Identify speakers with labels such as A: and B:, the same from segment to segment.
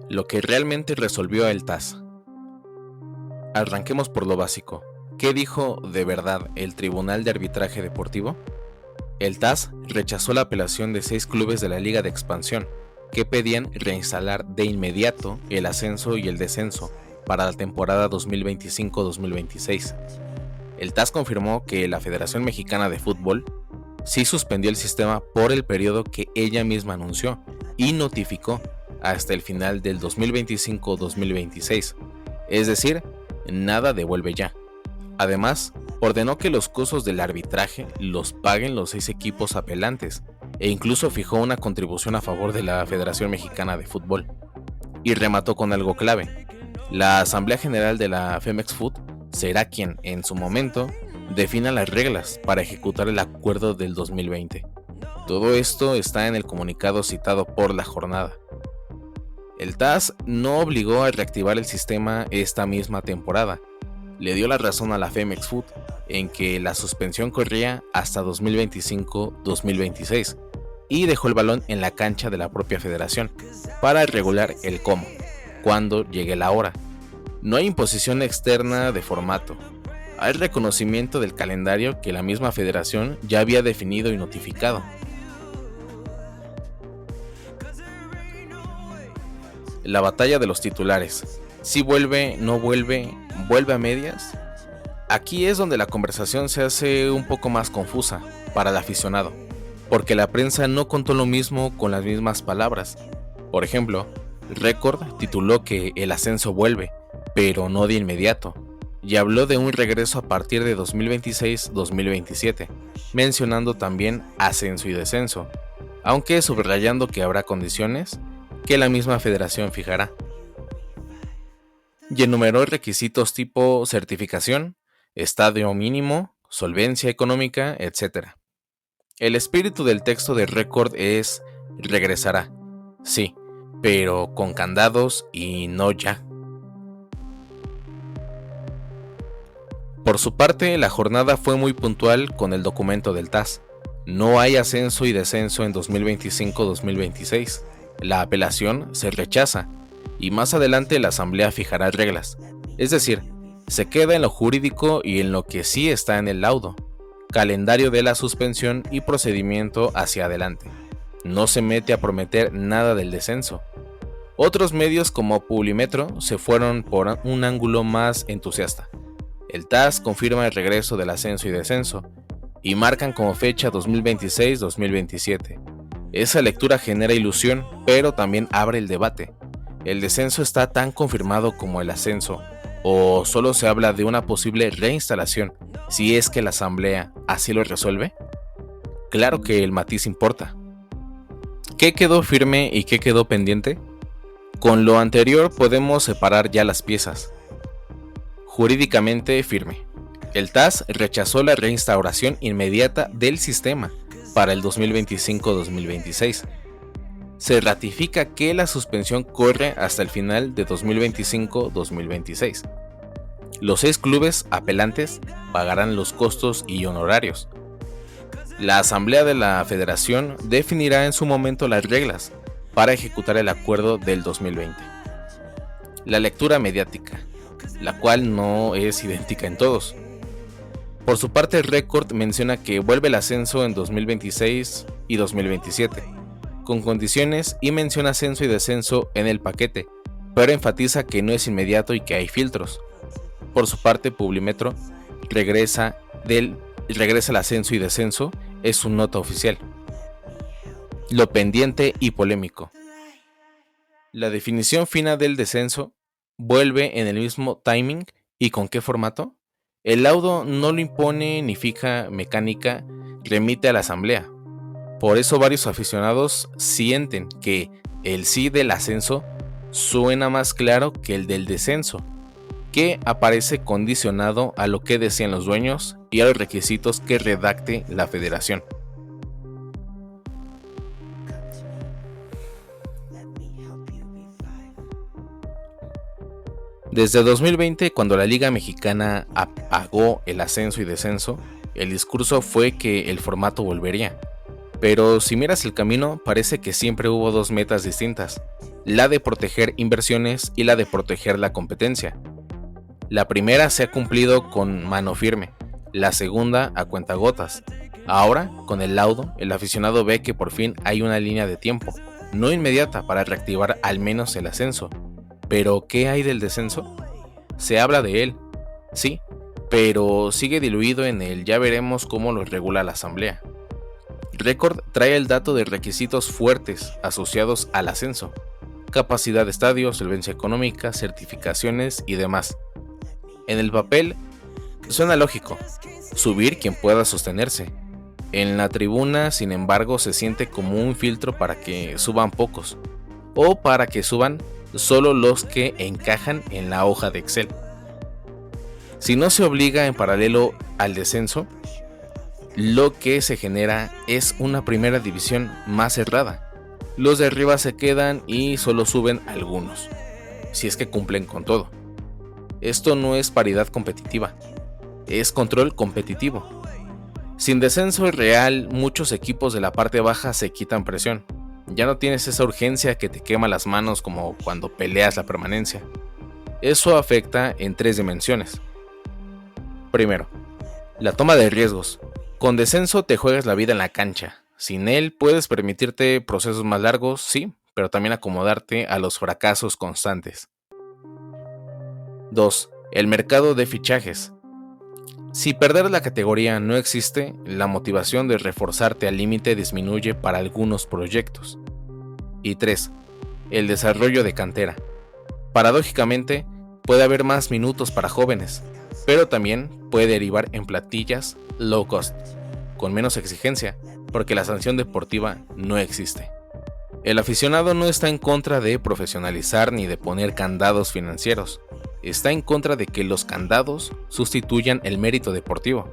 A: Lo que realmente resolvió el TAS. Arranquemos por lo básico. ¿Qué dijo de verdad el Tribunal de Arbitraje Deportivo? El TAS rechazó la apelación de 6 clubes de la Liga de Expansión, que pedían reinstalar de inmediato el ascenso y el descenso para la temporada 2025-2026. El TAS confirmó que la Federación Mexicana de Fútbol sí suspendió el sistema por el periodo que ella misma anunció y notificó hasta el final del 2025-2026, es decir, nada de vuelve ya. Además, ordenó que los costos del arbitraje los paguen los 6 equipos apelantes e incluso fijó una contribución a favor de la Federación Mexicana de Fútbol. Y remató con algo clave: la Asamblea General de la Femex Foot será quien, en su momento, defina las reglas para ejecutar el acuerdo del 2020. Todo esto está en el comunicado citado por La Jornada. El TAS no obligó a reactivar el sistema esta misma temporada. Le dio la razón a la Femex Foot en que la suspensión corría hasta 2025-2026 y dejó el balón en la cancha de la propia federación para regular el cómo, cuando llegue la hora. No hay imposición externa de formato. Hay reconocimiento del calendario que la misma federación ya había definido y notificado. La batalla de los titulares. Si vuelve, no vuelve, vuelve a medias. Aquí es donde la conversación se hace un poco más confusa para el aficionado, porque la prensa no contó lo mismo con las mismas palabras. Por ejemplo, Record tituló que el ascenso vuelve, pero no de inmediato, y habló de un regreso a partir de 2026-2027, mencionando también ascenso y descenso, aunque subrayando que habrá condiciones que la misma federación fijará. Y enumeró requisitos tipo certificación, estadio mínimo, solvencia económica, etc. El espíritu del texto de Record es: regresará, sí, pero con candados y no ya. Por su parte, la jornada fue muy puntual con el documento del TAS. No hay ascenso y descenso en 2025-2026. La apelación se rechaza y más adelante la asamblea fijará reglas. Es decir, se queda en lo jurídico y en lo que sí está en el laudo: calendario de la suspensión y procedimiento hacia adelante. No se mete a prometer nada del descenso. Otros medios como Publimetro se fueron por un ángulo más entusiasta. El TAS confirma el regreso del ascenso y descenso y marcan como fecha 2026-2027. Esa lectura genera ilusión, pero también abre el debate. ¿El descenso está tan confirmado como el ascenso? ¿O solo se habla de una posible reinstalación si es que la asamblea así lo resuelve? Claro que el matiz importa. ¿Qué quedó firme y qué quedó pendiente? Con lo anterior podemos separar ya las piezas. Jurídicamente firme. El TAS rechazó la reinstauración inmediata del sistema para el 2025-2026. Se ratifica que la suspensión corre hasta el final de 2025-2026. Los 6 clubes apelantes pagarán los costos y honorarios. La asamblea de la federación definirá en su momento las reglas para ejecutar el acuerdo del 2020. La lectura mediática, la cual no es idéntica en todos. Por su parte, Record menciona que vuelve el ascenso en 2026 y 2027, con condiciones, y menciona ascenso y descenso en el paquete, pero enfatiza que no es inmediato y que hay filtros. Por su parte, Publimetro regresa el ascenso y descenso, es su nota oficial. Lo pendiente y polémico. La definición fina del descenso vuelve en el mismo timing y con qué formato. El laudo no lo impone ni fija mecánica, remite a la asamblea. Por eso varios aficionados sienten que el sí del ascenso suena más claro que el del descenso, que aparece condicionado a lo que decían los dueños y a los requisitos que redacte la federación. Desde 2020, cuando la Liga Mexicana apagó el ascenso y descenso, el discurso fue que el formato volvería. Pero si miras el camino, parece que siempre hubo 2 metas distintas: la de proteger inversiones y la de proteger la competencia. La primera se ha cumplido con mano firme, la segunda a cuentagotas. Ahora, con el laudo, el aficionado ve que por fin hay una línea de tiempo, no inmediata, para reactivar al menos el ascenso. ¿Pero qué hay del descenso? Se habla de él, sí, pero sigue diluido en el ya veremos cómo lo regula la asamblea. Record trae el dato de requisitos fuertes asociados al ascenso: capacidad de estadio, solvencia económica, certificaciones y demás. En el papel suena lógico, subir quien pueda sostenerse. En la tribuna, sin embargo, se siente como un filtro para que suban pocos, o para que suban solo los que encajan en la hoja de Excel. Si no se obliga en paralelo al descenso, lo que se genera es una primera división más cerrada. Los de arriba se quedan y solo suben algunos, si es que cumplen con todo. Esto no es paridad competitiva, es control competitivo. Sin descenso real, muchos equipos de la parte baja se quitan presión. Ya no tienes esa urgencia que te quema las manos como cuando peleas la permanencia. Eso afecta en 3 dimensiones. Primero, la toma de riesgos. Con descenso te juegas la vida en la cancha. Sin él puedes permitirte procesos más largos, sí, pero también acomodarte a los fracasos constantes. 2. El mercado de fichajes. Si perder la categoría no existe, la motivación de reforzarte al límite disminuye para algunos proyectos. Y 3. El desarrollo de cantera. Paradójicamente, puede haber más minutos para jóvenes, pero también puede derivar en plantillas low cost, con menos exigencia, porque la sanción deportiva no existe. El aficionado no está en contra de profesionalizar ni de poner candados financieros. Está en contra de que los candados sustituyan el mérito deportivo.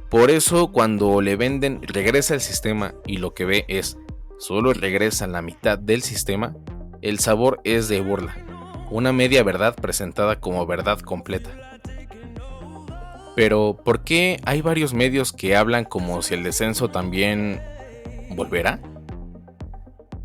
A: Por eso, cuando le venden regresa al sistema y lo que ve es solo regresa la mitad del sistema, el sabor es de burla, una media verdad presentada como verdad completa. Pero, ¿por qué hay varios medios que hablan como si el descenso también volverá?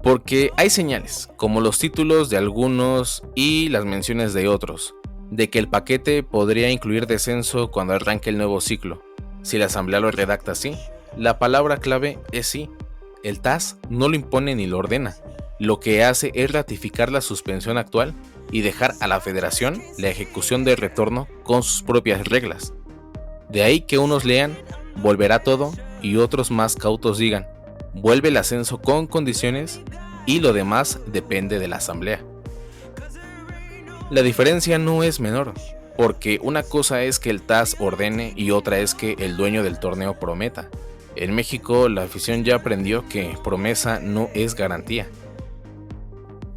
A: Porque hay señales, como los títulos de algunos y las menciones de otros, de que el paquete podría incluir descenso cuando arranque el nuevo ciclo. Si la asamblea lo redacta así, la palabra clave es sí. El TAS no lo impone ni lo ordena. Lo que hace es ratificar la suspensión actual y dejar a la federación la ejecución del retorno con sus propias reglas. De ahí que unos lean volverá todo y otros más cautos digan vuelve el ascenso con condiciones y lo demás depende de la asamblea. La diferencia no es menor, porque una cosa es que el TAS ordene y otra es que el dueño del torneo prometa. En México la afición ya aprendió que promesa no es garantía.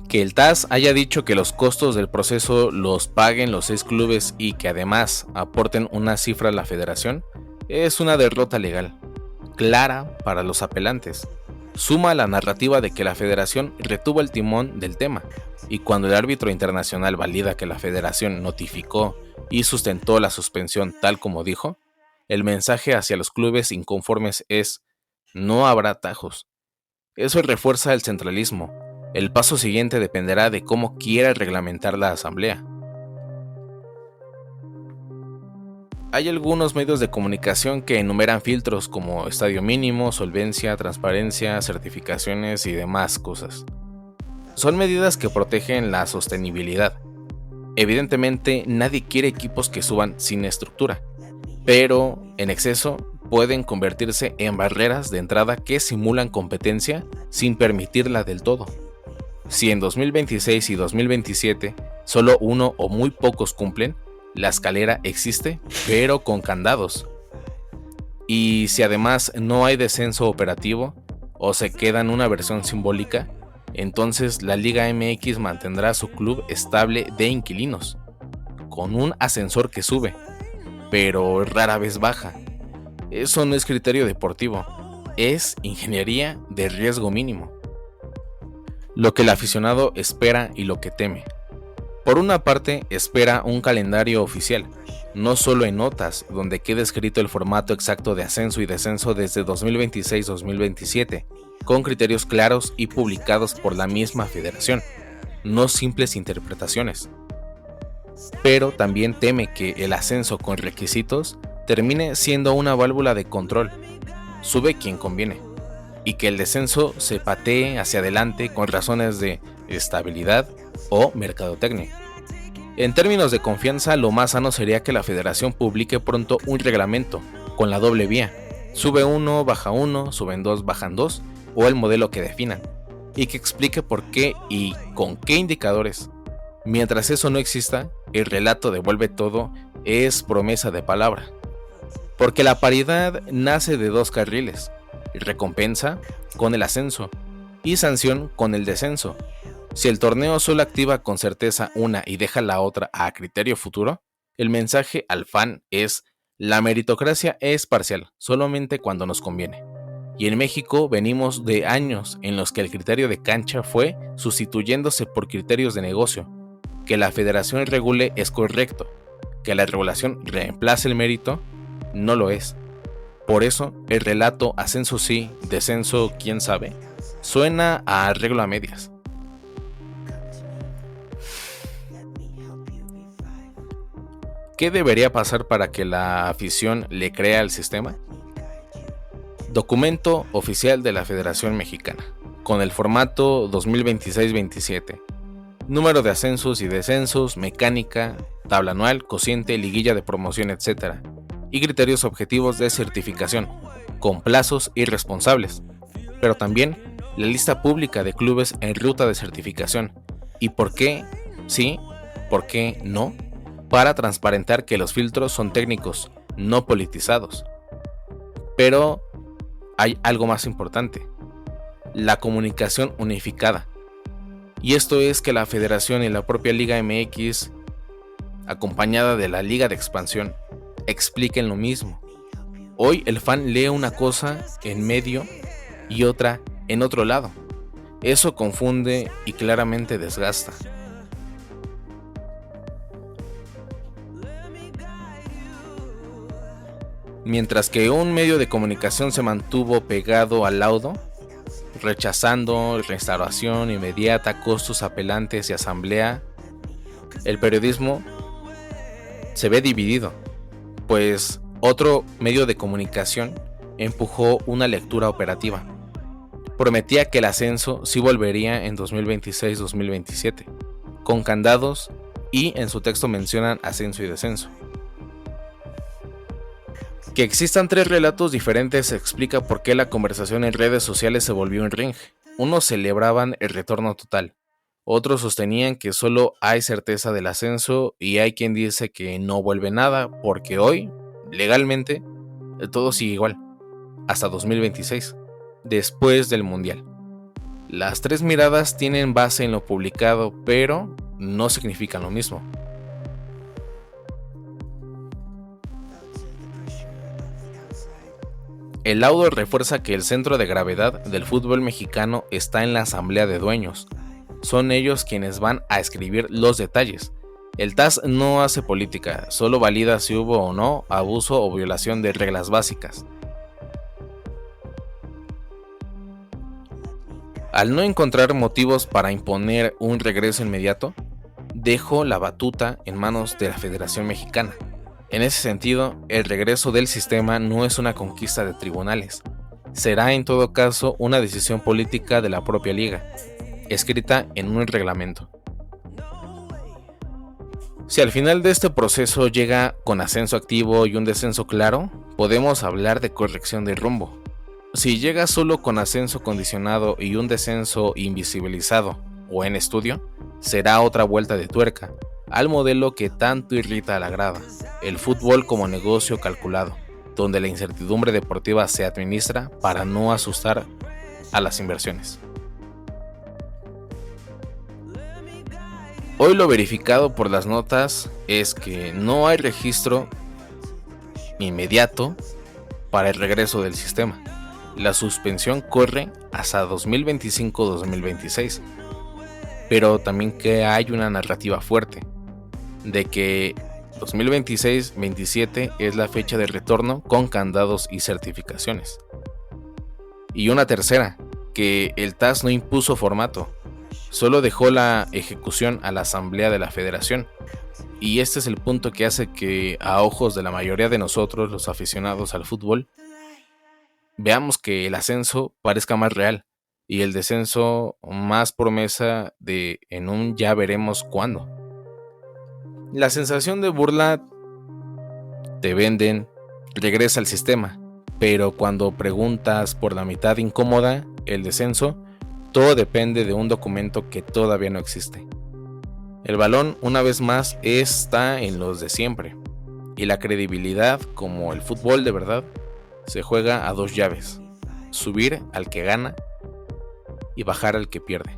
A: Que el TAS haya dicho que los costos del proceso los paguen los 6 clubes y que además aporten una cifra a la federación es una derrota legal, clara para los apelantes. Suma la narrativa de que la federación retuvo el timón del tema, y cuando el árbitro internacional valida que la federación notificó y sustentó la suspensión tal como dijo, el mensaje hacia los clubes inconformes es: no habrá atajos. Eso refuerza el centralismo. El paso siguiente dependerá de cómo quiera reglamentar la asamblea. Hay algunos medios de comunicación que enumeran filtros como estadio mínimo, solvencia, transparencia, certificaciones y demás cosas. Son medidas que protegen la sostenibilidad. Evidentemente, nadie quiere equipos que suban sin estructura, pero en exceso pueden convertirse en barreras de entrada que simulan competencia sin permitirla del todo. Si en 2026 y 2027 solo uno o muy pocos cumplen, la escalera existe, pero con candados. Y si además no hay descenso operativo o se queda en una versión simbólica, entonces la Liga MX mantendrá su club estable de inquilinos, con un ascensor que sube, pero rara vez baja. Eso no es criterio deportivo, es ingeniería de riesgo mínimo. Lo que el aficionado espera y lo que teme. Por una parte, espera un calendario oficial, no solo en notas, donde quede escrito el formato exacto de ascenso y descenso desde 2026-2027, con criterios claros y publicados por la misma federación. no simples interpretaciones. Pero también teme que el ascenso con requisitos termine siendo una válvula de control, sube quien conviene, y que el descenso se patee hacia adelante con razones de estabilidad o mercadotecnia. En términos de confianza, lo más sano sería que la federación publique pronto un reglamento con la doble vía, sube uno, baja uno, suben dos, bajan dos, o el modelo que definan, y que explique por qué y con qué indicadores. Mientras eso no exista, el relato devuelve todo es promesa de palabra. Porque la paridad nace de dos carriles, recompensa con el ascenso y sanción con el descenso. Si el torneo solo activa con certeza una y deja la otra a criterio futuro, el mensaje al fan es: la meritocracia es parcial, solamente cuando nos conviene. Y en México venimos de años en los que el criterio de cancha fue sustituyéndose por criterios de negocio. Que la federación regule es correcto, que la regulación reemplace el mérito no lo es. Por eso el relato ascenso sí, descenso quién sabe, suena a arreglo a medias. ¿Qué debería pasar para que la afición le crea al sistema? Documento oficial de la Federación Mexicana, con el formato 2026-27. Número de ascensos y descensos, mecánica, tabla anual, cociente, liguilla de promoción, etc. Y criterios objetivos de certificación, con plazos y responsables. Pero también la lista pública de clubes en ruta de certificación. ¿Y por qué sí? ¿Por qué no? Para transparentar que los filtros son técnicos, no politizados. Pero hay algo más importante: la comunicación unificada. Y esto es que la Federación y la propia Liga MX, acompañada de la Liga de Expansión, expliquen lo mismo. Hoy el fan lee una cosa en medio y otra en otro lado. Eso confunde y claramente desgasta. Mientras que un medio de comunicación se mantuvo pegado al laudo, rechazando restauración inmediata, costos apelantes y asamblea, el periodismo se ve dividido, pues otro medio de comunicación empujó una lectura operativa. Prometía que el ascenso sí volvería en 2026-2027, con candados, y en su texto mencionan ascenso y descenso. Que existan tres relatos diferentes explica por qué la conversación en redes sociales se volvió un ring. Unos celebraban el retorno total, otros sostenían que solo hay certeza del ascenso y hay quien dice que no vuelve nada porque hoy, legalmente, todo sigue igual, hasta 2026, después del Mundial. Las tres miradas tienen base en lo publicado, pero no significan lo mismo. El laudo refuerza que el centro de gravedad del fútbol mexicano está en la asamblea de dueños. Son ellos quienes van a escribir los detalles. El TAS no hace política, solo valida si hubo o no abuso o violación de reglas básicas. Al no encontrar motivos para imponer un regreso inmediato, dejo la batuta en manos de la Federación Mexicana. En ese sentido, el regreso del sistema no es una conquista de tribunales. Será en todo caso una decisión política de la propia liga, escrita en un reglamento. Si al final de este proceso llega con ascenso activo y un descenso claro, podemos hablar de corrección de rumbo. Si llega solo con ascenso condicionado y un descenso invisibilizado o en estudio, será otra vuelta de tuerca al modelo que tanto irrita a la grada, el fútbol como negocio calculado, donde la incertidumbre deportiva se administra para no asustar a las inversiones. Hoy lo verificado por las notas es que no hay registro inmediato para el regreso del sistema. La suspensión corre hasta 2025-2026, pero también que hay una narrativa fuerte de que 2026-27 es la fecha de retorno con candados y certificaciones. Y una tercera, que el TAS no impuso formato, Solo dejó la ejecución a la Asamblea de la Federación. Y este es el punto que hace que, a ojos de la mayoría de nosotros, los aficionados al fútbol, veamos que el ascenso parezca más real y el descenso más promesa de en un ya veremos cuándo. La sensación de burla te venden, regresa al sistema, pero cuando preguntas por la mitad incómoda, el descenso, todo depende de un documento que todavía no existe. El balón, una vez más, está en los de siempre, y la credibilidad, como el fútbol de verdad, se juega a dos llaves: subir al que gana y bajar al que pierde.